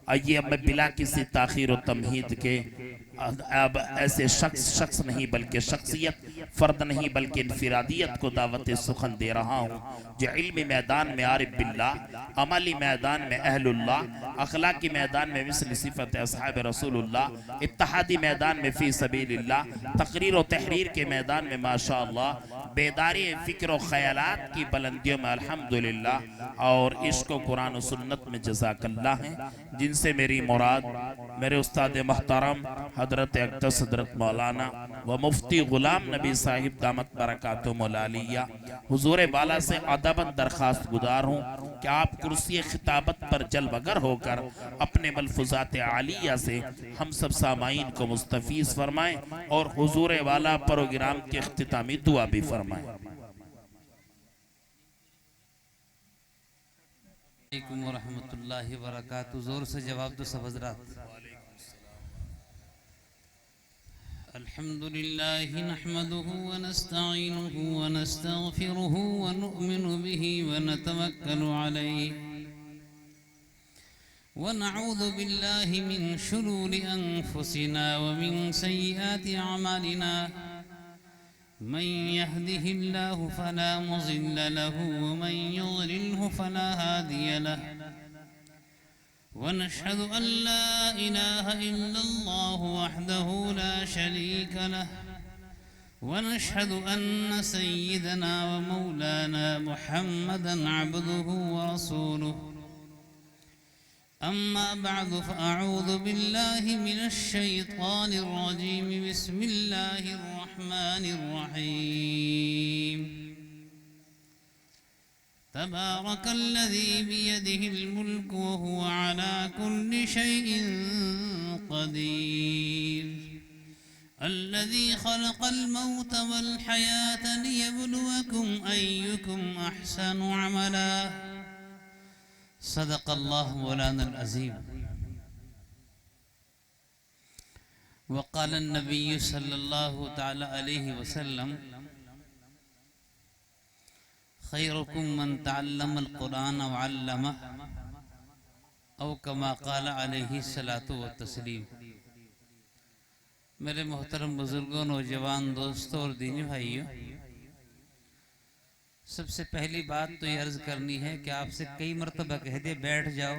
آئیے اب میں بلا کسی تاخیر و تمہید کے اب ایسے شخص نہیں بلکہ شخصیت، فرد نہیں بلکہ انفرادیت کو دعوت سخن دے رہا ہوں، جو علمی میدان میں عارف باللہ، عملی میدان میں اہل اللہ، اخلاقی میدان میں مثل صفت اصحاب رسول اللہ، اتحادی میدان میں فی سبیل اللہ، تقریر و تحریر کے میدان میں ماشاءاللہ، بیداری فکر و خیالات کی بلندیوں میں الحمدللہ، اور عشق و قرآن و سنت میں جزاک اللہ ہیں، جن سے میری مراد میرے استاد محترم حضرت اقدس حضرت مولانا و مفتی غلام نبی صاحب دامت برکاتہم العالیہ حضور بالا سے ادباً درخواست گزار ہوں کہ آپ کرسی خطابت پر جلوگر ہو کر اپنے ملفوظات عالیہ سے ہم سب سامعین کو مستفیض فرمائیں اور حضور والا پروگرام کے اختتامی دعا بھی فرمائیں۔ علیکم ورحمۃ اللہ وبرکاتہ۔ زور سے جواب دو سب حضرات۔ الحمد لله نحمده ونستعينه ونستغفره ونؤمن به ونتوكل عليه ونعوذ بالله من شرور أنفسنا ومن سيئات أعمالنا، من يهده الله فلا مضل له ومن يضلله فلا هادي له، ونشهد أن لا إله إلا الله وحده لا شريك له، ونشهد أن سيدنا ومولانا محمدا عبده ورسوله. أما بعد فأعوذ بالله من الشيطان الرجيم. بسم الله الرحمن الرحيم. تبارك الذي بيده الملك وهو على كل شيء قدير، الذي خلق الموت والحياة ليبلوكم أيكم أحسن عملا. صدق الله مولانا العظيم. وقال النبي صلى الله تعالى عليه وسلم: خيركم من تعلم القرآن وعلمه، او كما قال علیہ الصلاۃ والتسلیم۔ میرے محترم بزرگوں، نوجوان دوستوں اور دینی بھائیوں، سب سے پہلی بات تو یہ عرض کرنی ہے کہ آپ سے کئی مرتبہ کہہ دے بیٹھ جاؤ،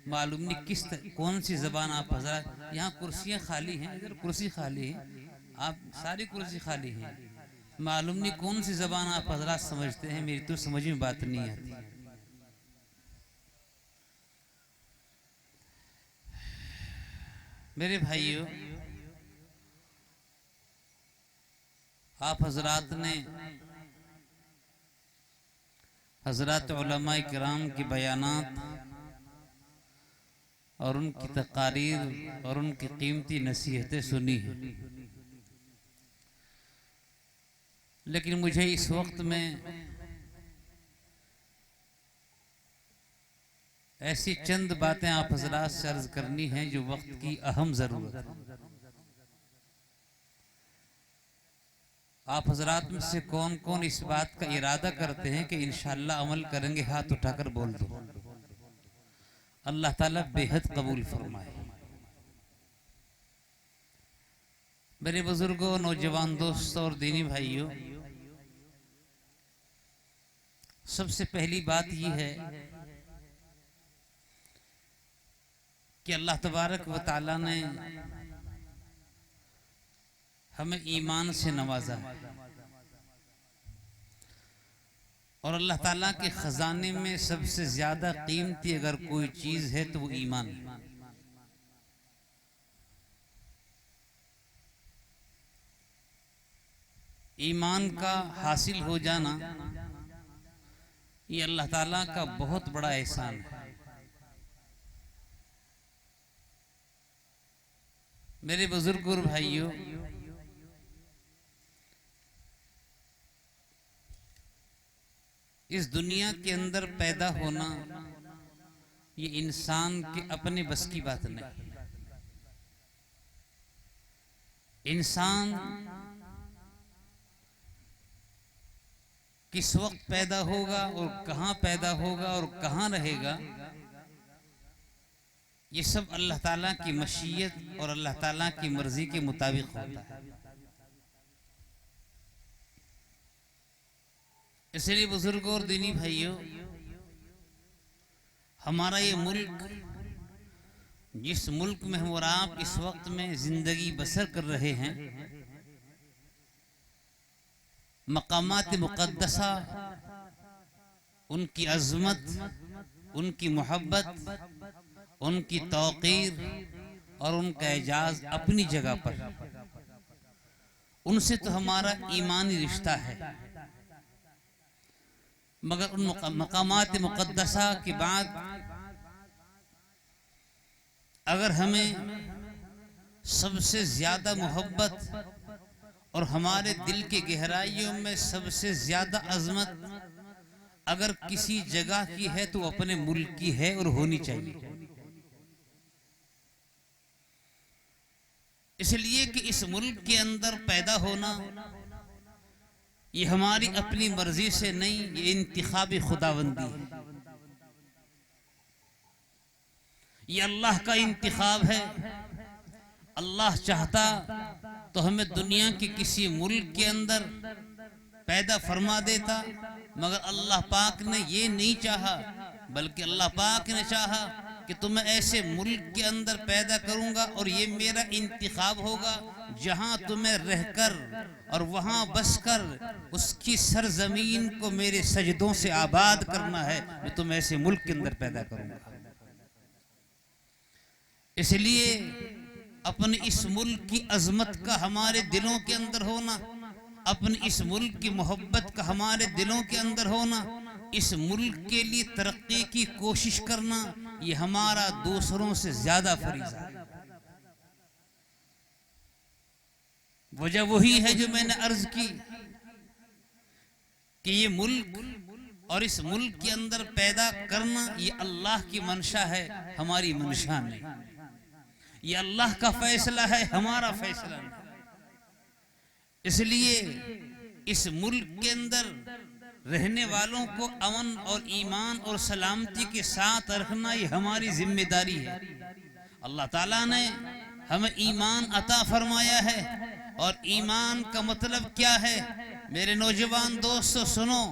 معلوم نہیں کون سی زبان آپ حضرات، یہاں کرسیاں خالی ہیں، ادھر کرسی خالی ہے، آپ ساری کرسی خالی ہیں، معلوم نہیں کون سی زبان آپ حضرات سمجھتے ہیں، میری تو سمجھ میں بات نہیں آتی۔ میرے بھائیوں، آپ حضرات نے حضرات علماء کرام کی بیانات اور ان کی تقاریر اور ان کی قیمتی نصیحتیں سنی ہیں، لیکن مجھے اس وقت میں ایسی چند باتیں آپ حضرات سے عرض کرنی ہیں جو وقت کی اہم ضرورت ہے۔ آپ حضرات میں سے کون کون اس بات کا ارادہ کرتے ہیں کہ انشاءاللہ عمل کریں گے؟ ہاتھ اٹھا کر بول دو۔ اللہ تعالیٰ بے حد قبول فرمائے۔ میرے بزرگوں، نوجوان دوستوں اور دینی بھائیوں، سب سے پہلی بات یہ ہے کہ اللہ تبارک و تعالیٰ نے ہمیں ایمان سے نوازا ہے، اور اللہ تعالیٰ کے خزانے میں سب سے زیادہ قیمتی اگر کوئی چیز ہے تو وہ ایمان ہے۔ ایمان کا حاصل ہو جانا یہ اللہ تعالیٰ کا بہت بڑا احسان ہے۔ میرے بزرگوں اور بھائیوں، اس دنیا کے اندر پیدا ہونا یہ انسان کے اپنے بس کی بات نہیں۔ انسان کس وقت پیدا ہوگا اور کہاں پیدا ہوگا اور کہاں رہے گا، یہ سب اللہ تعالیٰ کی مشیت اور اللہ تعالیٰ کی مرضی کے مطابق ہوتا ہے. اس لیے بزرگوں اور دینی بھائیوں، ہمارا یہ ملک، جس ملک میں ہم اور آپ اس وقت میں زندگی بسر کر رہے ہیں، مقامات مقدسہ، ان کی عظمت، ان کی محبت، ان کی توقیر اور ان کا اعزاز اپنی جگہ پر، ان سے تو ہمارا ایمانی رشتہ ہے. مگر ان مقامات مقدسہ کے بعد اگر ہمیں سب سے زیادہ محبت اور ہمارے دل کی گہرائیوں میں سب سے زیادہ عظمت اگر کسی جگہ کی ہے تو اپنے ملک کی ہے اور ہونی چاہیے. اس لیے کہ اس ملک کے اندر پیدا ہونا یہ ہماری اپنی مرضی سے نہیں، یہ انتخابی خداوندی ہے. یہ اللہ کا انتخاب ہے. اللہ چاہتا تو ہمیں دنیا کے کسی ملک کے اندر پیدا فرما دیتا، مگر اللہ پاک نے یہ نہیں چاہا، بلکہ اللہ پاک نے چاہا کہ تمہیں ایسے ملک کے اندر پیدا کروں گا اور یہ میرا انتخاب ہوگا جہاں تمہیں رہ کر اور وہاں بس کر اس کی سرزمین کو میرے سجدوں سے آباد کرنا ہے. میں تمہیں ایسے ملک کے اندر پیدا کروں گا. اس لیے اپنے اس ملک کی عظمت کا ہمارے دلوں کے اندر ہونا، اپنے اس ملک کی محبت کا ہمارے دلوں کے اندر ہونا، اس ملک کے لیے ترقی کی کوشش کرنا، یہ ہمارا دوسروں سے زیادہ فریضہ ہے. وجہ وہی ہے جو میں نے عرض کی کہ یہ ملک اور اس ملک کے اندر پیدا کرنا یہ اللہ کی منشا ہے، ہماری منشا نہیں. یہ اللہ کا فیصلہ ہے، ہمارا فیصلہ نہیں. اس لیے اس ملک کے اندر رہنے والوں کو امن اور ایمان اور سلامتی کے ساتھ رکھنا یہ ہماری ذمہ داری ہے. اللہ تعالیٰ نے ہمیں ایمان عطا فرمایا ہے، اور ایمان کا مطلب کیا ہے؟ میرے نوجوان دوستو سنو،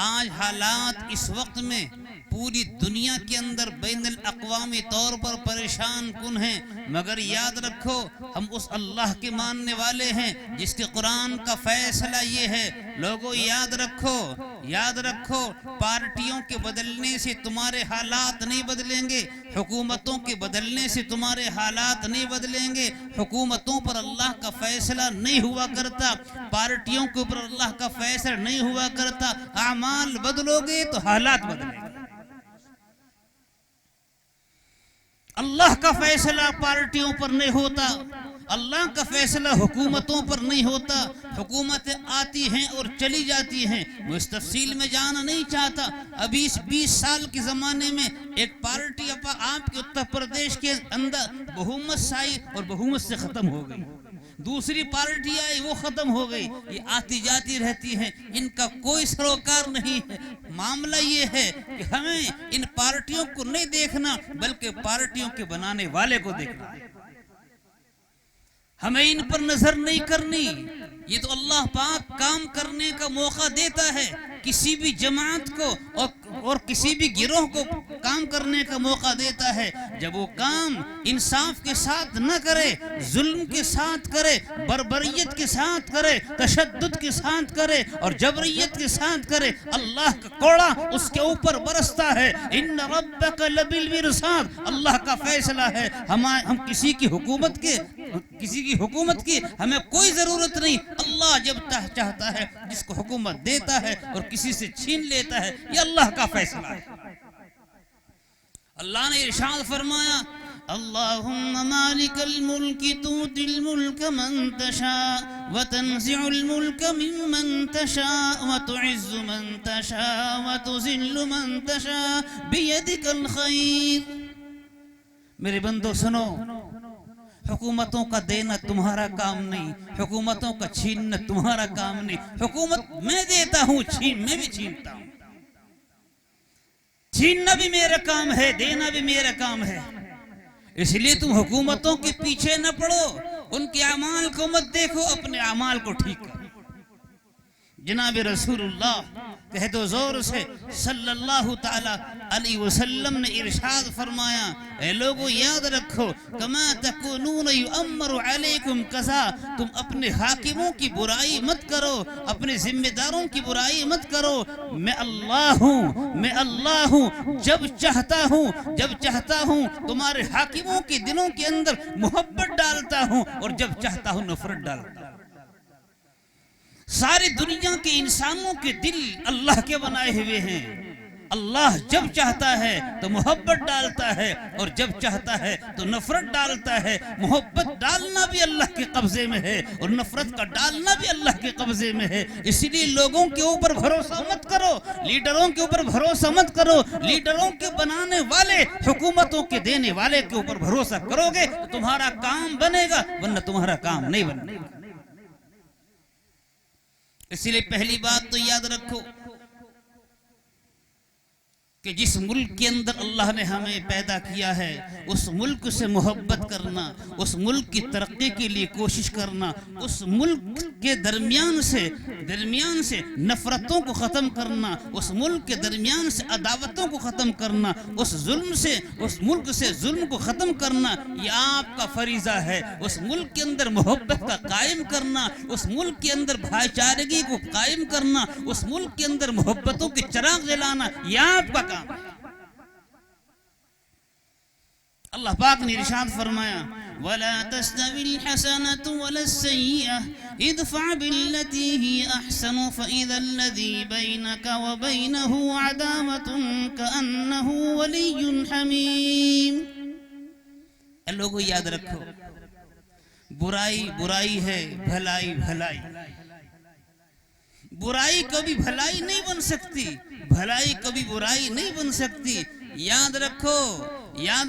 آج حالات اس وقت میں پوری دنیا کے اندر بین الاقوامی طور پر پریشان کن ہیں، مگر یاد رکھو ہم اس اللہ کے ماننے والے ہیں جس کے قرآن کا فیصلہ یہ ہے. لوگوں یاد رکھو پارٹیوں کے بدلنے سے تمہارے حالات نہیں بدلیں گے، حکومتوں کے بدلنے سے تمہارے حالات نہیں بدلیں گے. حکومتوں پر اللہ کا فیصلہ نہیں ہوا کرتا، پارٹیوں کے اوپر اللہ کا فیصلہ نہیں ہوا کرتا. اعمال بدلو گے تو حالات بدلیں گے. اللہ کا فیصلہ پارٹیوں پر نہیں ہوتا، اللہ کا فیصلہ حکومتوں پر نہیں ہوتا. حکومتیں آتی ہیں اور چلی جاتی ہیں، میں اس تفصیل میں جانا نہیں چاہتا. ابھی اس 20 سال کے زمانے میں ایک پارٹی آپ کے اتر پردیش کے اندر بہومت سے آئی اور بہومت سے ختم ہو گئی. دوسری پارٹی آئی، وہ ختم ہو گئی. یہ آتی جاتی رہتی ہیں، ان کا کوئی سروکار نہیں ہے. معاملہ یہ ہے کہ ہمیں ان پارٹیوں کو نہیں دیکھنا بلکہ پارٹیوں کے بنانے والے کو دیکھنا ہے. ہمیں ان پر نظر نہیں کرنی. یہ تو اللہ پاک کام کرنے کا موقع دیتا ہے کسی بھی جماعت کو اور کسی بھی گروہ کو کام کرنے کا موقع دیتا ہے. جب وہ کام انصاف کے ساتھ نہ کرے، ظلم کے ساتھ کرے، بربریت کے ساتھ کرے، تشدد کے ساتھ کرے اور جبریت کے ساتھ کرے، اللہ کا کوڑا اس کے اوپر برستا ہے. ان ربک لبالمرصاد، اللہ کا فیصلہ ہے. ہم کسی کی حکومت کی ہمیں کوئی ضرورت نہیں. اللہ جب چاہتا ہے جس کو حکومت دیتا ہے اور کسی سے چھین لیتا ہے، یہ اللہ کا فیصلہ ہے. اللہ نے ارشاد فرمایا، اللہم مالک الملک تؤتی الملک من تشاء وتنزع الملک ممن تشاء وتعز من تشاء وتذل من تشاء بیدک الخیر. میرے بندو سنو، حکومتوں کا دینا تمہارا کام نہیں، حکومتوں کا چھیننا تمہارا کام نہیں. حکومت میں دیتا ہوں، میں بھی چھینتا ہوں. چھیننا بھی میرا کام ہے، دینا بھی میرا کام ہے. اس لیے تم حکومتوں کے پیچھے نہ پڑو، ان کے اعمال کو مت دیکھو، اپنے اعمال کو ٹھیک کرو۔ جناب رسول اللہ کہہ دو زور سے صلی اللہ تعالی علیہ وسلم نے ارشاد فرمایا، اے لوگو یاد رکھو کما تکونون یؤمر علیکم قضا، تم اپنے حاکموں کی برائی مت کرو، اپنے ذمہ داروں کی برائی مت کرو، میں اللہ ہوں، جب چاہتا ہوں تمہارے حاکموں کے دلوں کے اندر محبت ڈالتا ہوں اور جب چاہتا ہوں نفرت ڈالتا ہوں۔ ساری دنیا کے انسانوں کے دل اللہ کے بنائے ہوئے ہیں، اللہ جب چاہتا ہے تو محبت ڈالتا ہے اور جب چاہتا ہے تو نفرت ڈالتا ہے۔ محبت ڈالنا بھی اللہ کے قبضے میں ہے اور نفرت کا ڈالنا بھی اللہ کے قبضے میں ہے۔ اسی لیے لوگوں کے اوپر بھروسہ مت کرو، لیڈروں کے اوپر بھروسہ مت کرو، لیڈروں کے بنانے والے، حکومتوں کے دینے والے کے اوپر بھروسہ کرو گے تو تمہارا کام بنے گا، ورنہ تمہارا کام نہیں بنے گا۔ اسی لیے پہلی بات تو یاد رکھو کہ جس ملک کے اندر اللہ نے ہمیں پیدا کیا ہے اس ملک سے محبت کرنا، اس ملک کی ترقی کے لیے کوشش کرنا، اس ملک کے درمیان سے نفرتوں کو ختم کرنا، اس ملک کے درمیان سے عداوتوں کو ختم کرنا، اس ملک سے ظلم کو ختم کرنا، یہ آپ کا فریضہ ہے۔ اس ملک کے اندر محبت کا قائم کرنا، اس ملک کے اندر بھائی چارگی کو قائم کرنا، اس ملک کے اندر محبتوں کے چراغ جلانا، یہ آپ کا کام۔ اللہ پاک نے ارشاد فرمایا وَلَا تَسْتَوِي الْحَسَنَةُ وَلَا السَّيِّئَةُ ادْفَعْ بِالَّتِي هِيَ أَحْسَنُ فَإِذَا الَّذِي بَيْنَكَ وَبَيْنَهُ عَدَاوَةٌ كَأَنَّهُ وَلِيٌّ حَمِيمٌ۔ اے لوگو یاد رکھو، برائی ہے، بھلائی۔ برائی کبھی بھلائی نہیں بن سکتی، بھلائی کبھی برائی نہیں بن سکتی۔ یاد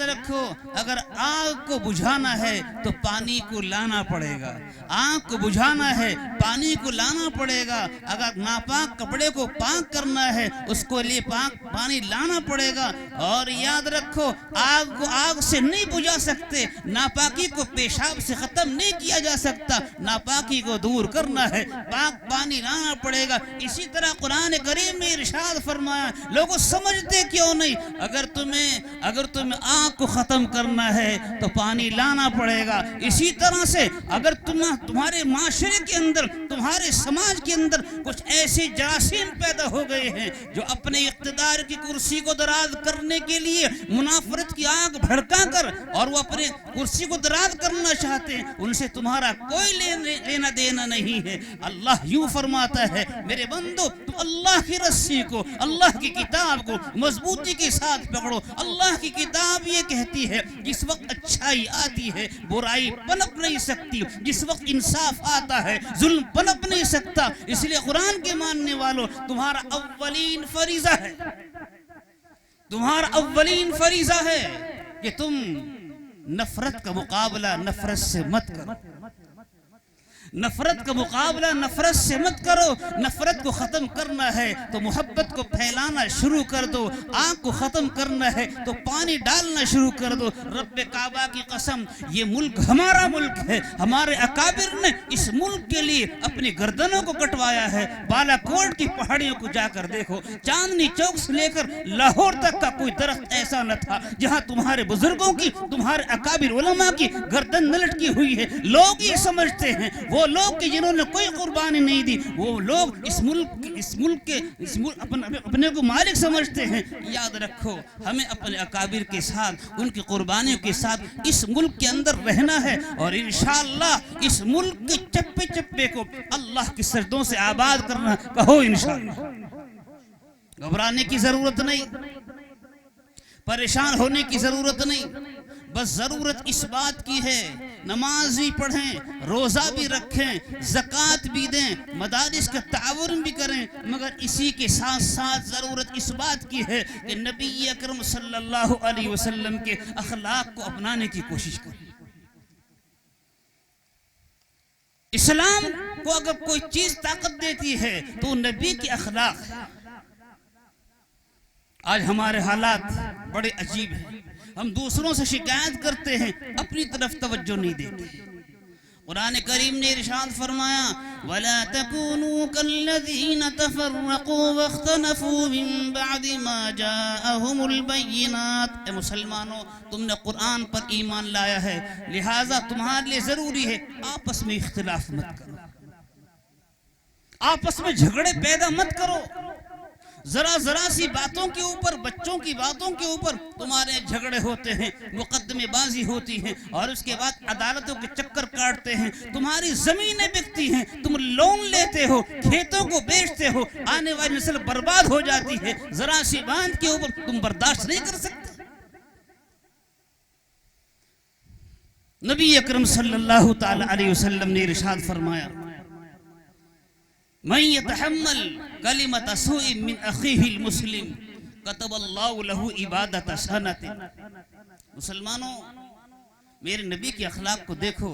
رکھو اگر آگ کو بجھانا ہے تو پانی کو لانا پڑے گا، آگ کو بجھانا ہے پانی کو لانا پڑے گا، اگر ناپاک کپڑے کو پاک کرنا ہے اس کو لیے پاک پانی لانا پڑے گا۔ اور یاد رکھو آگ کو آگ سے نہیں بجھا سکتے، ناپاکی کو پیشاب سے ختم نہیں کیا جا سکتا، ناپاکی کو دور کرنا ہے پاک پانی لانا پڑے گا۔ اسی طرح قرآن کریم میں ارشاد فرمایا، لوگوں سمجھتے کیوں نہیں، اگر تمہیں آگ کو ختم کرنا ہے تو پانی لانا پڑے گا۔ اسی طرح سے اگر تمہارے معاشرے کے اندر، تمہارے سماج کے اندر کچھ ایسے جراثیم پیدا ہو گئے ہیں جو اپنے اقتدار کی کرسی کو دراز کرنے کے لیے منافرت کی آگ بھڑکا کر اور وہ اپنے کرسی کو دراز کرنا چاہتے ہیں، ان سے تمہارا کوئی لینا دینا نہیں ہے۔ اللہ یوں فرماتا ہے، میرے بندو تم اللہ کی رسی کو، اللہ کی کتاب کو مضبوطی کے ساتھ پکڑو۔ اللہ کی کتاب یہ کہتی ہے جس وقت اچھائی آتی ہے برائی پنپ نہیں سکتی، جس وقت انصاف آتا ہے ظلم پنپ نہیں سکتا۔ اس لیے قرآن کے ماننے والوں تمہارا اولین فریضہ ہے کہ تم نفرت کا مقابلہ نفرت سے مت کرو، نفرت کا مقابلہ نفرت سے مت کرو۔ نفرت کو ختم کرنا ہے تو محبت کو پھیلانا شروع کر دو، آگ کو ختم کرنا ہے تو پانی ڈالنا شروع کر دو۔ رب کعبہ کی قسم، یہ ملک ہمارا ملک ہے، ہمارے اکابر نے اس ملک کے لیے اپنی گردنوں کو کٹوایا ہے۔ بالا کوٹ کی پہاڑیوں کو جا کر دیکھو، چاندنی چوک سے لے کر لاہور تک کا کوئی درخت ایسا نہ تھا جہاں تمہارے بزرگوں کی، تمہارے اکابر علماء کی گردن نہ لٹکی ہوئی ہے۔ لوگ یہ سمجھتے ہیں، وہ لوگ کہ جنہوں نے کوئی قربانی نہیں دی، وہ لوگ اس ملک کے اپنے کو مالک سمجھتے ہیں۔ یاد رکھو ہمیں اپنے اکابر کے ساتھ، ان کی قربانیوں کے ساتھ اس ملک کے اندر رہنا ہے، اور انشاءاللہ اس ملک کے چپے چپے کو اللہ کی سجدوں سے آباد کرنا۔ کہو انشاءاللہ۔ گھبرانے کی ضرورت نہیں، پریشان ہونے کی ضرورت نہیں، بس ضرورت اس بات کی ہے نماز بھی پڑھیں، روزہ بھی رکھیں، زکوٰۃ بھی دیں، مدارس کا تعاون بھی کریں، مگر اسی کے ساتھ ساتھ ضرورت اس بات کی ہے کہ نبی اکرم صلی اللہ علیہ وسلم کے اخلاق کو اپنانے کی کوشش کریں۔ اسلام کو اگر کوئی چیز طاقت دیتی ہے تو نبی کے اخلاق ہے۔ آج ہمارے حالات بڑے عجیب ہیں، ہم دوسروں سے شکایت کرتے ہیں، اپنی طرف توجہ نہیں دیتے۔ قرآن کریم نے ارشاد فرمایا وَلَا تَكُونُوا كَالَّذِينَ تَفَرَّقُوا وَاخْتَلَفُوا مِن بَعْدِ مَا جَاءَهُمُ الْبَيِّنَاتُ۔ اے مسلمانوں، تم نے قرآن پر ایمان لایا ہے، لہٰذا تمہارے لیے ضروری ہے آپس میں اختلاف مت کرو، آپس میں جھگڑے پیدا مت کرو۔ ذرا سی باتوں کے اوپر، بچوں کی باتوں کے اوپر تمہارے جھگڑے ہوتے ہیں، مقدمے بازی ہوتی ہے، اور اس کے بعد عدالتوں کے چکر کاٹتے ہیں، تمہاری زمینیں بکتی ہیں، تم لون لیتے ہو، کھیتوں کو بیچتے ہو، آنے والی نسل برباد ہو جاتی ہے۔ ذرا سی بات کے اوپر تم برداشت نہیں کر سکتے۔ نبی اکرم صلی اللہ تعالی علیہ وسلم نے ارشاد فرمایا من يتحمل كلمة سوء من أخيه المسلم كتب الله له عبادة سنة۔ مسلمانوں، میرے نبی کے اخلاق کو دیکھو۔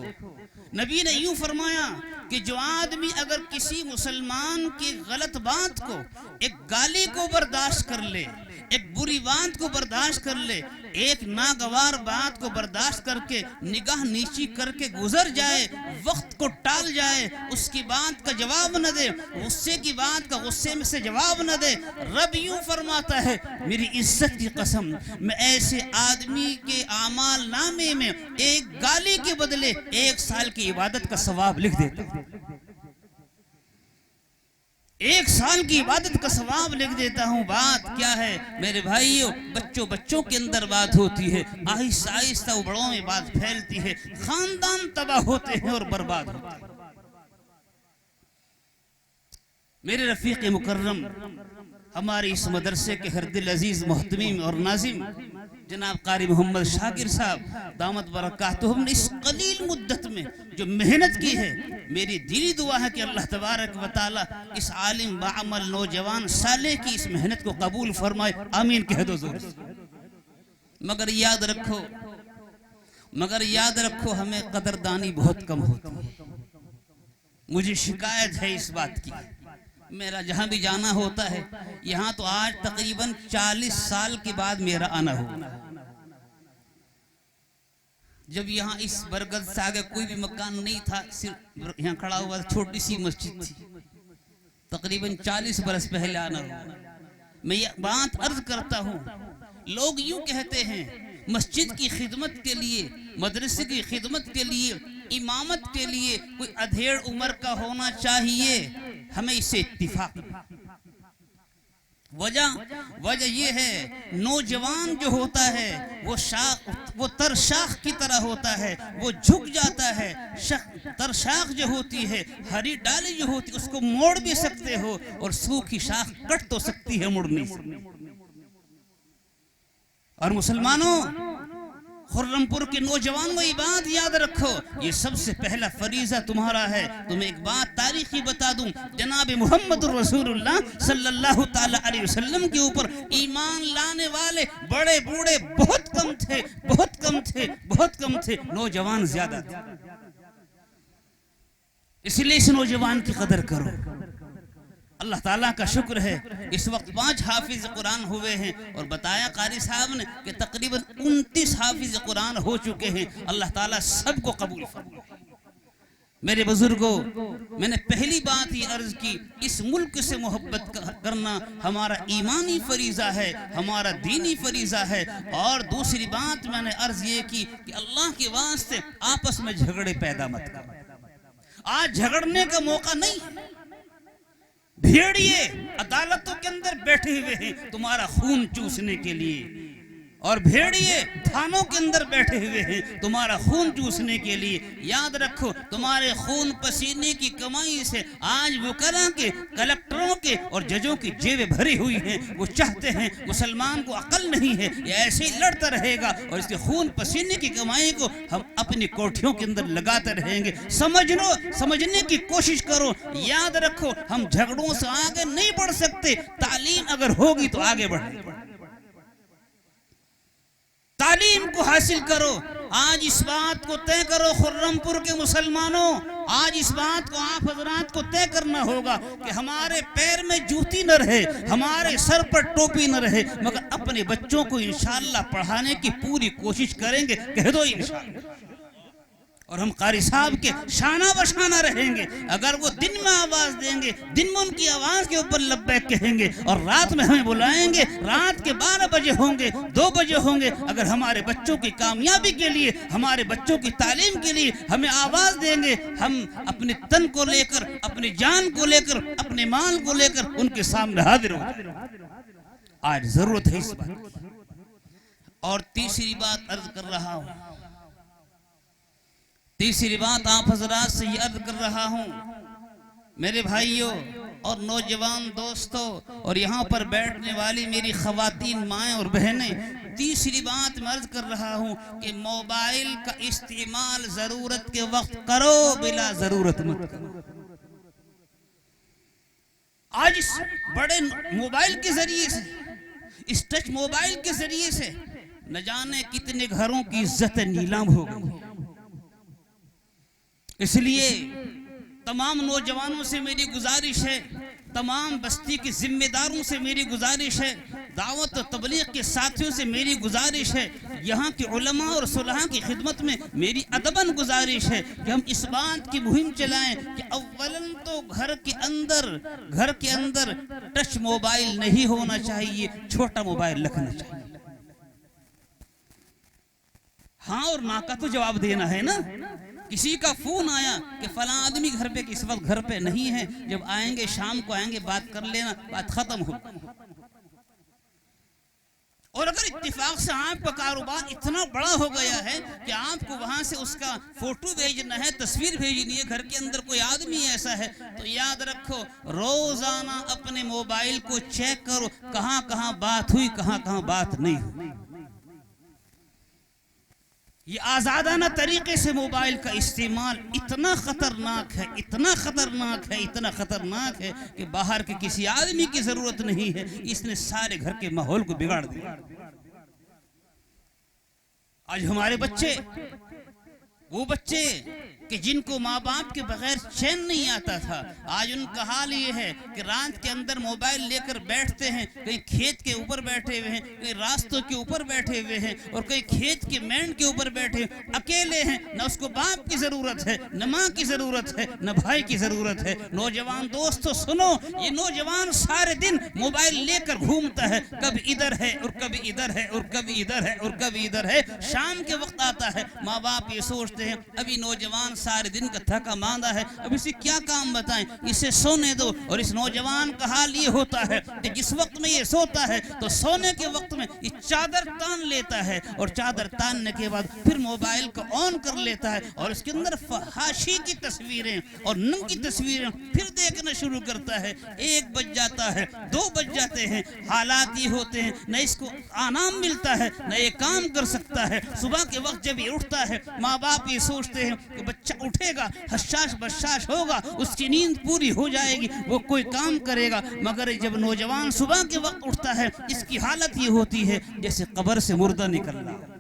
نبی نے یوں فرمایا کہ جو آدمی اگر کسی مسلمان کی غلط بات کو، ایک گالی کو برداشت کر لے، ایک بری بات کو برداشت کر لے، ایک ناگوار بات کو برداشت کر کے نگاہ نیچی کر کے گزر جائے، وقت کو ٹال جائے، اس کی بات کا جواب نہ دے، غصے کی بات کا غصے میں سے جواب نہ دے، رب یوں فرماتا ہے میری عزت کی قسم، میں ایسے آدمی کے اعمال نامے میں ایک گالی کے بدلے 1 سال کی عبادت کا ثواب لکھ دیتا ہوں۔ 1 سال کی عبادت کا ثواب لکھ دیتا ہوں۔ بات کیا ہے میرے بھائیوں؟ بچوں کے اندر بات ہوتی ہے، آہستہ آہستہ وہ بڑوں میں بات پھیلتی ہے، خاندان تباہ ہوتے ہیں اور برباد ہوتے ہیں۔ میرے رفیق مکرم، ہمارے اس مدرسے کے ہر دل عزیز محتمیم اور ناظم جناب قاری محمد شاکر صاحب دامت برکاتہم نے اس قلیل مدت میں جو محنت کی ہے، میری دلی دعا ہے کہ اللہ تبارک و تعالی اس عالم باعمل نوجوان صالح کی اس محنت کو قبول فرمائے، آمین کہہ دو زور سے۔ مگر یاد رکھو ہمیں قدردانی بہت کم ہوتی ہے۔ مجھے شکایت ہے اس بات کی، میرا جہاں بھی جانا ہوتا ہے، یہاں تو آج تقریباً 40 سال کے بعد میرا آنا ہو۔ جب یہاں اس برگد سے آگے کوئی بھی مکان نہیں تھا، صرف یہاں کھڑا ہوا چھوٹی سی مسجد تھی، تقریباً 40 برس پہلے آنا ہو۔ میں یہ بات عرض کرتا ہوں، لوگ یوں کہتے ہیں مسجد کی خدمت کے لیے، مدرسے کی خدمت کے لیے، امامت کے لیے کوئی ادھیڑ عمر کا ہونا چاہیے، ہمیں اس سے اتفاق نہیں۔ وجہ یہ ہے نوجوان جو ہوتا ہے وہ تر شاخ کی طرح ہوتا ہے، وہ جھک جاتا ہے۔ تر شاخ جو ہوتی ہے، ہری ڈالی جو ہوتی ہے، اس کو موڑ بھی سکتے ہو، اور سوکھی شاخ کٹ تو سکتی ہے، مڑ نہیں سکتی۔ اور مسلمانوں، خرم پور کے نوجوانوں یہ بات یاد رکھو، یہ سب سے پہلا فریضہ تمہارا ہے۔ تمہیں ایک بات تاریخی بتا دوں، جناب محمد رسول اللہ صلی اللہ تعالی علیہ وسلم کے اوپر ایمان لانے والے بڑے بوڑھے بہت کم تھے، نوجوان زیادہ تھے۔ اس لیے اس نوجوان کی قدر کرو۔ اللہ تعالیٰ کا شکر ہے اس وقت 5 حافظ قرآن ہوئے ہیں، اور بتایا قاری صاحب نے کہ تقریباً 29 حافظ قرآن ہو چکے ہیں۔ اللہ تعالیٰ سب کو قبول فرمائے۔ میرے بزرگوں، میں نے پہلی بات یہ عرض کی، اس ملک سے محبت کرنا ہمارا ایمانی فریضہ ہے، ہمارا دینی فریضہ ہے۔ اور دوسری بات میں نے عرض یہ کی کہ اللہ کے واسطے آپس میں جھگڑے پیدا مت کرو۔ آج جھگڑنے کا موقع نہیں ہے۔ بھیڑیے عدالتوں کے اندر بیٹھے ہوئے ہیں تمہارا خون چوسنے کے لیے، اور بھیڑیے تھانوں کے اندر بیٹھے ہوئے ہیں تمہارا خون چوسنے کے لیے۔ یاد رکھو، تمہارے خون پسینے کی کمائی سے آج وکلاء کے، کلکٹروں کے اور ججوں کی جیبیں بھری ہوئی ہیں۔ وہ چاہتے ہیں مسلمان کو عقل نہیں ہے، یہ ایسے ہی لڑتا رہے گا، اور اس کے خون پسینے کی کمائی کو ہم اپنی کوٹھیوں کے اندر لگاتے رہیں گے۔ سمجھنے کی کوشش کرو۔ یاد رکھو، ہم جھگڑوں سے آگے نہیں بڑھ سکتے، تعلیم اگر ہوگی تو آگے بڑھیں گے۔ تعلیم کو حاصل کرو، آج اس بات کو طے کرو خرم پور کے مسلمانوں، آج اس بات کو آپ حضرات کو طے کرنا ہوگا کہ ہمارے پیر میں جوتی نہ رہے، ہمارے سر پر ٹوپی نہ رہے، مگر اپنے بچوں کو انشاءاللہ پڑھانے کی پوری کوشش کریں گے، کہہ دو انشاءاللہ۔ اور ہم قاری صاحب کے شانہ بشانہ رہیں گے، اگر وہ دن میں آواز دیں گے، دن میں ان کی آواز کے اوپر لبیک کہیں گے، اور رات میں ہمیں بلائیں گے، رات کے 12 بجے ہوں گے، 2 بجے ہوں گے، اگر ہمارے بچوں کی کامیابی کے لیے، ہمارے بچوں کی تعلیم کے لیے ہمیں آواز دیں گے، ہم اپنے تن کو لے کر، اپنی جان کو لے کر، اپنے مال کو لے کر ان کے سامنے حاضر ہوں گے۔ آج ضرورت ہے اس بات۔ اور تیسری بات عرض کر رہا ہوں، تیسری بات آپ حضرات سے یہ عرض کر رہا ہوں، میرے بھائیوں اور نوجوان دوستوں اور یہاں پر بیٹھنے والی میری خواتین مائیں اور بہنیں، تیسری بات میں عرض کر رہا ہوں کہ موبائل کا استعمال ضرورت کے وقت کرو، بلا ضرورت مت کرو۔ آج اس بڑے موبائل کے ذریعے سے، اس ٹچ موبائل کے ذریعے سے نہ جانے کتنے گھروں کی عزت نیلام ہو گئی۔ اس لیے تمام نوجوانوں سے میری گزارش ہے، تمام بستی کے ذمہ داروں سے میری گزارش ہے، دعوت و تبلیغ کے ساتھیوں سے میری گزارش ہے، یہاں کے علماء اور صلحاء کی خدمت میں میری ادباً گزارش ہے کہ ہم اس بات کی مہم چلائیں کہ اولاً تو گھر کے اندر ٹچ موبائل نہیں ہونا چاہیے، چھوٹا موبائل رکھنا چاہیے۔ ہاں اور نا کا تو جواب دینا ہے نا۔ کسی کا فون آیا کہ فلاں آدمی گھر پہ اس وقت گھر پہ نہیں ہے، جب آئیں گے شام کو آئیں گے بات کر لینا، بات ختم ہو۔ اور اگر اتفاق سے آپ کا کاروبار اتنا بڑا ہو گیا ہے کہ آپ کو وہاں سے اس کا فوٹو بھیجنا ہے، تصویر بھیجنی ہے، گھر کے اندر کوئی آدمی ایسا ہے، تو یاد رکھو روزانہ اپنے موبائل کو چیک کرو، کہاں کہاں بات ہوئی، کہاں کہاں بات نہیں ہوئی۔ یہ آزادانہ طریقے سے موبائل کا استعمال اتنا خطرناک ہے، اتنا خطرناک ہے، اتنا خطرناک ہے کہ باہر کے کسی آدمی کی ضرورت نہیں ہے، اس نے سارے گھر کے ماحول کو بگاڑ دیا۔ آج ہمارے بچے، وہ بچے کہ جن کو ماں باپ کے بغیر چین نہیں آتا تھا، آج ان کا حال یہ ہے کہ رات کے اندر موبائل لے کر بیٹھتے ہیں، کہیں کھیت کے اوپر بیٹھے ہوئے ہیں، کہیں راستوں کے اوپر بیٹھے ہوئے ہیں، اور کہیں کھیت کے مینڈ کے اوپر بیٹھے ہیں، اکیلے ہیں، نہ اس کو باپ کی ضرورت ہے، نہ ماں کی ضرورت ہے، نہ بھائی کی ضرورت ہے۔ نوجوان دوستو سنو، یہ نوجوان سارے دن موبائل لے کر گھومتا ہے، کبھی ادھر ہے اور کبھی ادھر ہے اور کبھی ادھر ہے اور کبھی ادھر ہے۔ شام کے وقت آتا ہے، ماں باپ یہ سوچتے ہیں ابھی نوجوان سارے دن کا تھکا ماندہ ہے، اب اسے کیا کام بتائیں، اسے سونے دو۔ اور اس نوجوان کا حال یہ ہوتا ہے کہ جس وقت میں یہ سوتا ہے تو سونے کے وقت میں یہ چادر تان لیتا ہے، اور چادر تاننے کے بعد پھر موبائل کو آن کر لیتا ہے، اور اس کے اندر فحاشی کی تصویریں اور ننگی تصویریں پھر دیکھنا شروع کرتا ہے۔ 1 بج جاتا ہے، 2 بج جاتے ہیں، حالات یہ ہوتے ہیں، نہ اس کو آرام ملتا ہے، نہ یہ کام کر سکتا ہے۔ صبح کے وقت جب یہ اٹھتا ہے، ماں باپ یہ سوچتے ہیں کہ بچہ اٹھے گا، حشاش بشاش ہوگا، اس کی نیند پوری ہو جائے گی، وہ کوئی کام کرے گا، مگر جب نوجوان صبح کے وقت اٹھتا ہے، اس کی حالت یہ ہوتی ہے جیسے قبر سے مردہ نکل رہا ہو،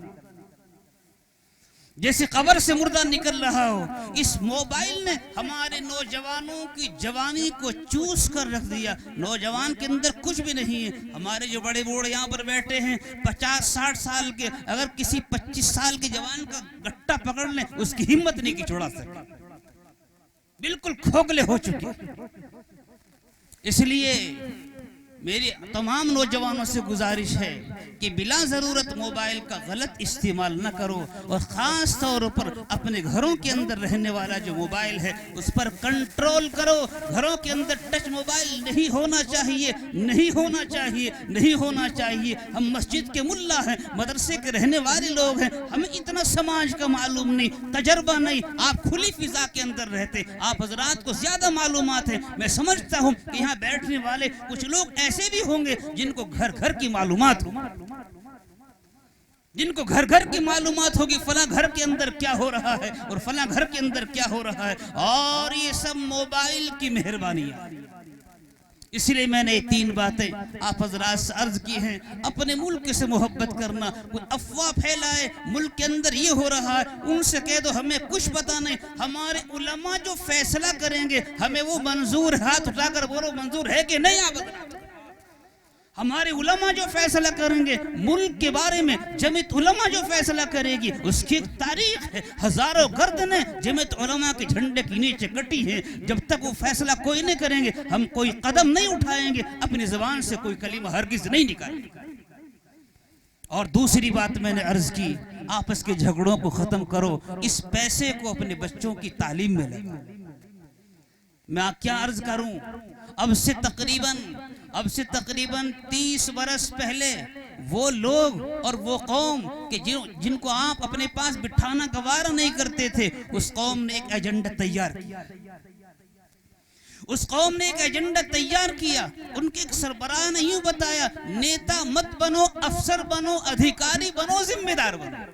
جیسے قبر سے مردہ نکل رہا ہو۔ اس موبائل نے ہمارے نوجوانوں کی جوانی کو چوس کر رکھ دیا۔ نوجوان کے اندر کچھ بھی نہیں ہے۔ ہمارے جو بڑے بوڑھے یہاں پر بیٹھے ہیں 50-60 سال کے، اگر کسی 25 سال کے جوان کا گٹا پکڑ لیں، اس کی ہمت نہیں کہ چھوڑا سکے، بالکل کھوکھلے ہو چکے۔ اس لیے میری تمام نوجوانوں سے گزارش ہے کہ بلا ضرورت موبائل کا غلط استعمال نہ کرو، اور خاص طور پر اپنے گھروں کے اندر رہنے والا جو موبائل ہے اس پر کنٹرول کرو۔ گھروں کے اندر ٹچ موبائل نہیں ہونا چاہیے، نہیں ہونا چاہیے، نہیں ہونا چاہیے۔ ہم مسجد کے ملا ہیں، مدرسے کے رہنے والے لوگ ہیں، ہمیں اتنا سماج کا معلوم نہیں، تجربہ نہیں۔ آپ کھلی فضا کے اندر رہتے، آپ حضرات کو زیادہ معلومات ہیں۔ میں سمجھتا ہوں کہ یہاں بیٹھنے والے کچھ لوگ ایسے بھی ہوں گے جن کو گھر گھر کی معلومات ہو، جن کو گھر گھر کی معلومات ہوگی، فلاں گھر کے اندر کیا ہو رہا ہے اور فلاں گھر کے اندر کیا ہو رہا ہے، اور یہ سب موبائل کی مہربانی ہے۔ اس لیے میں نے یہ 3 باتیں آپ حضرات سے عرض کی ہیں. اپنے ملک سے محبت کرنا. کوئی افواہ پھیلائے ملک کے اندر یہ ہو رہا ہے، ان سے کہہ دو ہمیں کچھ پتا نہیں. ہمارے علماء جو فیصلہ کریں گے ہمیں وہ منظور. ہاتھ اٹھا کر بولو منظور ہے کہ نہیں؟ آپ ہمارے علماء جو فیصلہ کریں گے ملک کے بارے میں، جمعیت علماء جو فیصلہ کرے گی اس کی ایک تاریخ ہے. ہزاروں گردنیں جمعیت علماء کے جھنڈے کے نیچے کٹی ہیں. جب تک وہ فیصلہ کوئی نہیں کریں گے ہم کوئی قدم نہیں اٹھائیں گے، اپنی زبان سے کوئی کلمہ ہرگز نہیں نکالیں گے. اور دوسری بات میں نے عرض کی، آپس کے جھگڑوں کو ختم کرو. اس پیسے کو اپنے بچوں کی تعلیم میں لگاؤ. میں کیا عرض کروں، اب سے تقریباً 30 برس پہلے وہ لوگ اور وہ قوم کہ جن کو آپ اپنے پاس بٹھانا گوارا نہیں کرتے تھے، اس قوم نے ایک ایجنڈا تیار کیا. اس قوم نے ایک ایجنڈا تیار کیا. ان کے ایک سربراہ نے یوں بتایا، نیتا مت بنو، افسر بنو، ادھیکاری بنو، ذمہ دار بنو.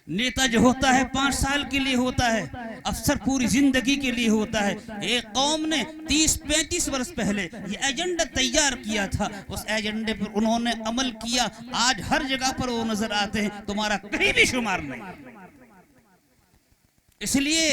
نیتا جو ہوتا ہے 5 سال کے لیے ہوتا ہے، افسر پوری زندگی کے لیے ہوتا ہے. ایک قوم نے 30-35 برس پہلے یہ ایجنڈا تیار کیا تھا. اس ایجنڈے پر انہوں نے عمل کیا. آج ہر جگہ پر وہ نظر آتے ہیں، تمہارا کہیں بھی شمار نہیں. اس لیے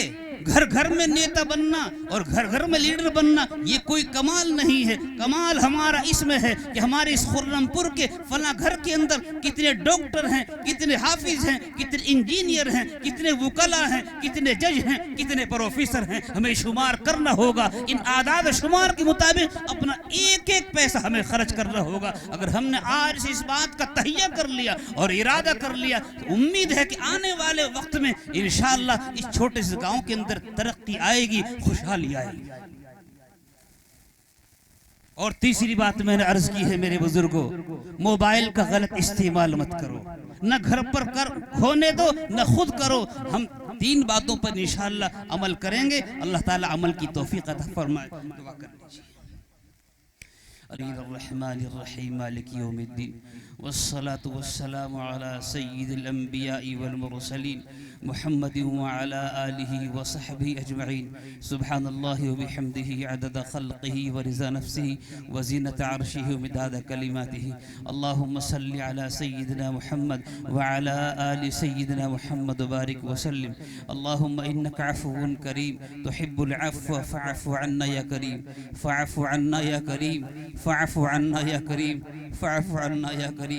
گھر گھر میں نیتا بننا اور گھر گھر میں لیڈر بننا یہ کوئی کمال نہیں ہے. کمال ہمارا اس میں ہے کہ ہمارے اس خرم پور کے فلاں گھر کے اندر کتنے ڈاکٹر ہیں، کتنے حافظ ہیں، کتنے انجینئر ہیں، کتنے وکلا ہیں، کتنے جج ہیں، کتنے پروفیسر ہیں. ہمیں شمار کرنا ہوگا. ان اعداد و شمار کے مطابق اپنا ایک ایک پیسہ ہمیں خرچ کرنا ہوگا. اگر ہم نے آج سے اس بات کا تہیہ کر لیا اور ارادہ کر لیا تو امید ہے کہ آنے والے وقت میں انشاءاللہ اس چھوٹے سے گاؤں کے اندر ترقی آئے گی، خوشحالی آئے گی. اور تیسری بات میں نے عرض کی ہے میرے بزرگوں، موبائل کا غلط استعمال مت کرو. نہ گھر پر ہونے دو نہ خود کرو. ہم 3 باتوں پر انشاءاللہ عمل کریں گے. اللہ تعالی عمل کی توفیق عطا فرمائے. دعا کر لیجیے. الرحمن الرحیم مالک یوم الدین والصلاة والسلام على سید الانبیاء والمرسلین محمد وعلى آلہ وصحبہ اجمعین. سبحان اللہ وبحمدہ عدد خلقہ ورضا نفسہ وزینت عرشہ ومداد کلماتہ. اللہم صل علی سیدنا محمد وعلى آل سیدنا محمد وبارک وسلم. اللہم انک عفو کریم تحب العفو فاعف عنا یا کریم، فاعف عنا یا کریم، فاعف عنا یا کریم، فاعف عنا یا کریم.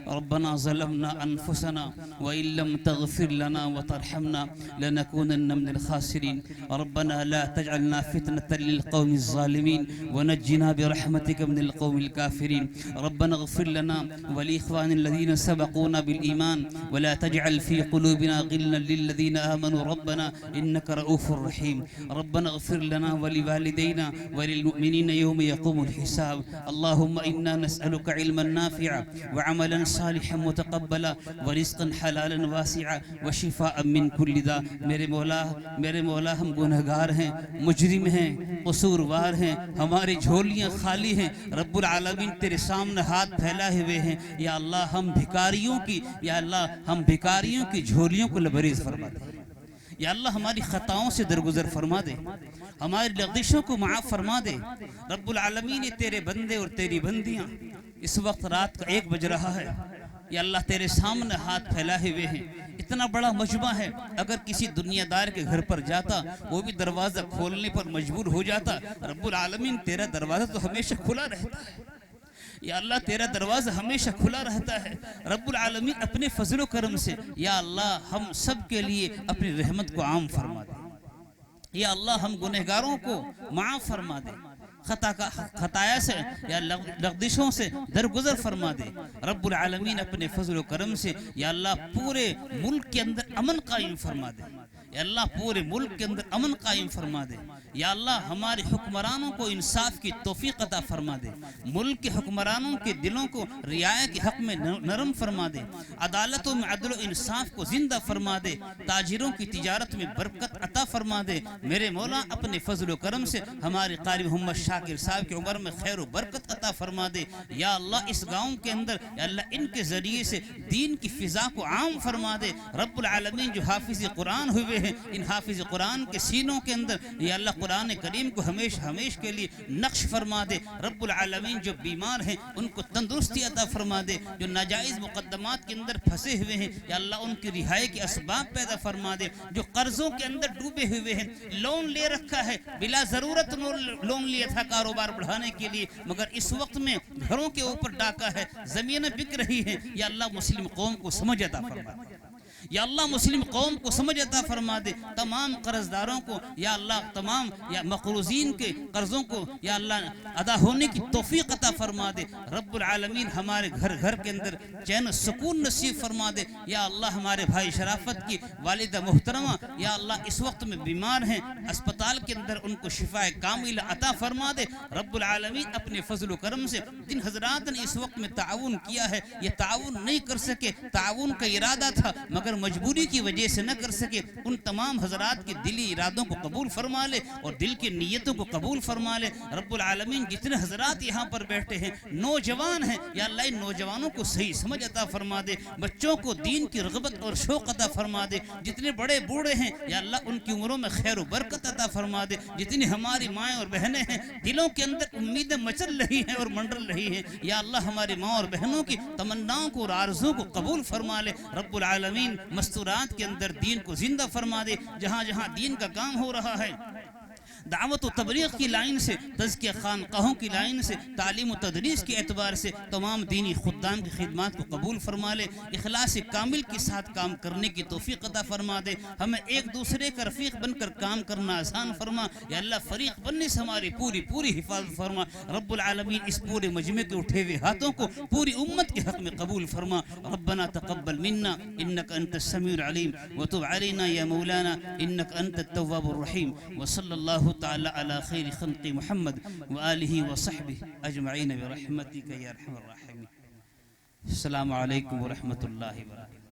ربنا ظلمنا انفسنا وان لم تغفر لنا وترحمنا لنكونن من الخاسرين. ربنا لا تجعلنا فتنة للقوم الظالمين ونجنا برحمتك من القوم الكافرين. ربنا اغفر لنا ولإخوان الذين سبقونا بالإيمان ولا تجعل في قلوبنا غلا للذين آمنوا ربنا إنك رؤوف رحيم. ربنا اغفر لنا ولوالدينا وللمؤمنين يوم يقوم الحساب. اللهم إنا نسألك علما نافعا وعملا صالحا متقبلا ورزقا حلالا واسعا وشفاء من كل داء. میرے مولا ہم گنہگار ہیں، مجرم ہیں، قصوروار ہیں، ہماری جھولیاں خالی ہیں. رب العالمین تیرے سامنے ہاتھ پھیلائے ہوئے ہیں. یا اللہ ہم بھکاریوں کی جھولیوں کو لبریز فرما دے. یا اللہ ہماری خطاؤں سے درگزر فرما دے، ہماری لغزشوں کو معاف فرما دے. رب العالمین تیرے بندے اور تیری بندیاں اس وقت رات کا 1 بج رہا ہے. یا اللہ تیرے سامنے ہاتھ پھیلائے ہوئے ہیں. اتنا بڑا مجمع ہے، اگر کسی دنیا دار کے گھر پر جاتا وہ بھی دروازہ کھولنے پر مجبور ہو جاتا. رب العالمین تیرا دروازہ تو ہمیشہ کھلا رہتا ہے. یا اللہ تیرا دروازہ ہمیشہ کھلا رہتا ہے. رب العالمین اپنے فضل و کرم سے یا اللہ ہم سب کے لیے اپنی رحمت کو عام فرما دے. یا اللہ ہم گنہگاروں کو معاف فرما دے، خطایا سے یا لغزشوں سے درگزر فرما دے. رب العالمین اپنے فضل و کرم سے یا اللہ پورے ملک کے اندر امن قائم فرما دے. یا اللہ پورے ملک کے اندر امن قائم فرما دے. یا اللہ ہمارے حکمرانوں کو انصاف کی توفیق عطا فرما دے. ملک کے حکمرانوں کے دلوں کو رعایا کے حق میں نرم فرما دے. عدالتوں میں عدل و انصاف کو زندہ فرما دے. تاجروں کی تجارت میں برکت عطا فرما دے. میرے مولا اپنے فضل و کرم سے ہمارے قاری محمد شاکر صاحب کی عمر میں خیر و برکت عطا فرما دے. یا اللہ اس گاؤں کے اندر یا اللہ ان کے ذریعے سے دین کی فضا کو عام فرما دے. رب العالمین جو حافظ قرآن ہوئے ہیں، ان حافظ قرآن کے سینوں کے اندر یا اللہ قرآن کریم کو ہمیشہ ہمیشہ کے لیے نقش فرما دے رب العالمین. جو بیمار ہیں ان کو تندرستی عطا فرما دے, جو ناجائز مقدمات کے اندر پھنسے ہوئے ہیں یا اللہ ان کی رہائی کے اسباب پیدا فرما دے, جو قرضوں کے اندر ڈوبے ہوئے ہیں, لون لے رکھا ہے, بلا ضرورت لون لیا تھا کاروبار بڑھانے کے لیے, مگر اس وقت میں گھروں کے اوپر ڈاکا ہے, زمینیں بک رہی ہیں, یا اللہ مسلم قوم کو سمجھ عطا فرما دے, یا اللہ مسلم قوم کو سمجھ عطا فرما دے, تمام قرض داروں کو یا اللہ تمام یا مقروضین کے قرضوں کو یا اللہ ادا ہونے کی توفیق عطا فرما دے. رب العالمین ہمارے گھر گھر کے اندر چین و سکون نصیب فرما دے. یا اللہ ہمارے بھائی شرافت کی والدہ محترمہ یا اللہ اس وقت میں بیمار ہیں, اسپتال کے اندر ان کو شفا کاملہ عطا فرما دے. رب العالمین اپنے فضل و کرم سے جن حضرات نے اس وقت میں تعاون کیا ہے, یہ تعاون نہیں کر سکے, تعاون کا ارادہ تھا مگر مجبوری کی وجہ سے نہ کر سکے, ان تمام حضرات کے دلی ارادوں کو قبول فرما لے اور دل کی نیتوں کو قبول فرما لے. رب العالمین جتنے حضرات یہاں پر بیٹھے ہیں نوجوان ہیں, یا اللہ ان نوجوانوں کو صحیح سمجھ عطا فرما دے, بچوں کو دین کی رغبت اور شوق عطا فرما دے. جتنے بڑے بوڑھے ہیں یا اللہ ان کی عمروں میں خیر و برکت عطا فرما دے. جتنی ہماری مائیں اور بہنیں ہیں دلوں کے اندر امیدیں مچل رہی ہیں اور منڈل رہی ہیں, یا اللہ ہماری ماں اور بہنوں کی تمناؤں کو اور آرزوں کو قبول فرما لے. رب العالمین مستورات کے اندر دین کو زندہ فرما دے. جہاں جہاں دین کا کام ہو رہا ہے, دعوت و تبلیغ کی لائن سے, تزکیہ خانقاہوں کی لائن سے, تعلیم و تدریس کے اعتبار سے تمام دینی خدام کی خدمات کو قبول فرما لے. اخلاص کامل کے ساتھ کام کرنے کی توفیق عطا فرما دے. ہمیں ایک دوسرے کا رفیق بن کر کام کرنا آسان فرما. یا اللہ فریق بننے سے ہماری پوری حفاظت فرما. رب العالمین اس پورے مجمع کے اٹھے ہوئے ہاتھوں کو پوری امت کے حق میں قبول فرما. ربنا تقبل منا انك انت السميع العليم وتب علينا يا مولانا انك انت التواب الرحيم. وصلى الله تعالى على خير خلق محمد وآله وصحبه أجمعين برحمتك يا أرحم الراحمين. السلام عليكم ورحمة الله وبركاته.